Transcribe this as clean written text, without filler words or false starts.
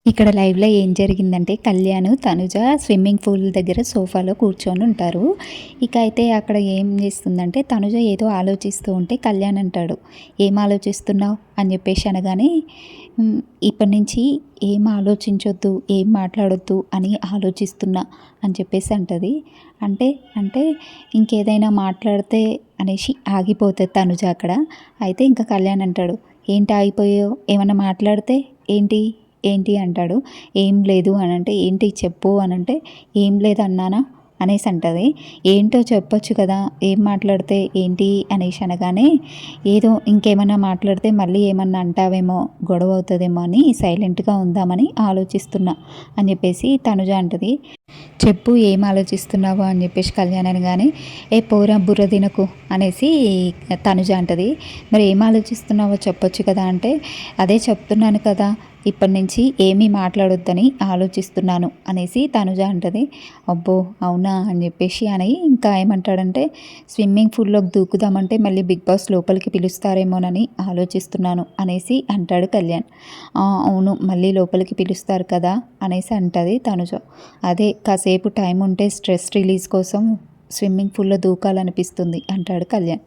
ఇక్కడ లైవ్లో ఏం జరిగిందంటే కళ్యాణ్ తనుజ స్విమ్మింగ్ పూల్ దగ్గర సోఫాలో కూర్చొని ఉంటారు. ఇక అయితే అక్కడ ఏం చేస్తుందంటే తనుజ ఏదో ఆలోచిస్తూ ఉంటే కళ్యాణ్ అంటాడు, ఏం ఆలోచిస్తున్నావు అని చెప్పేసి అనగానే, ఇప్పటి నుంచి ఏం ఆలోచించొద్దు, ఏం మాట్లాడొద్దు అని ఆలోచిస్తున్నా అని చెప్పేసి అంటది. అంటే అంటే ఇంకేదైనా మాట్లాడితే అనేసి ఆగిపోతుంది తనుజ అక్కడ. అయితే ఇంకా కళ్యాణ్ అంటాడు, ఏంటి ఆగిపోయావు, ఏమన్నా మాట్లాడితే ఏంటి ఏంటి అంటాడు. ఏం లేదు అని అంటే, ఏంటి చెప్పు అని అంటే, ఏం లేదు అన్నానా అనేసి అంటది. ఏంటో చెప్పొచ్చు కదా, ఏం మాట్లాడితే ఏంటి అనేసి అనగానే, ఏదో ఇంకేమన్నా మాట్లాడితే మళ్ళీ ఏమన్నా అంటావేమో, గొడవ అవుతుందేమో అని సైలెంట్గా ఉందామని ఆలోచిస్తున్నా అని చెప్పేసి తనుజ అంటది. చెప్పు ఏం ఆలోచిస్తున్నావు అని చెప్పేసి కళ్యాణ్ అనగానే, ఏ పోరా బుర్ర తినకు అనేసి తనుజ అంటది. మరి ఏం ఆలోచిస్తున్నావో చెప్పొచ్చు కదా అంటే, అదే చెప్తున్నాను కదా, ఇప్పటి నుంచి ఏమీ మాట్లాడొద్దని ఆలోచిస్తున్నాను అనేసి తనుజ అంటది. అబ్బో అవునా అని చెప్పేసి అని ఇంకా ఏమంటాడంటే, స్విమ్మింగ్ పూల్లోకి దూకుదామంటే మళ్ళీ బిగ్ బాస్ లోపలికి పిలుస్తారేమోనని ఆలోచిస్తున్నాను అనేసి అంటాడు కళ్యాణ్. అవును మళ్ళీ లోపలికి పిలుస్తారు కదా అనేసి అంటది తనుజ. అదే కాసేపు టైం ఉంటే స్ట్రెస్ రిలీజ్ కోసం స్విమ్మింగ్ పూల్లో దూకాలనిపిస్తుంది అంటాడు కళ్యాణ్.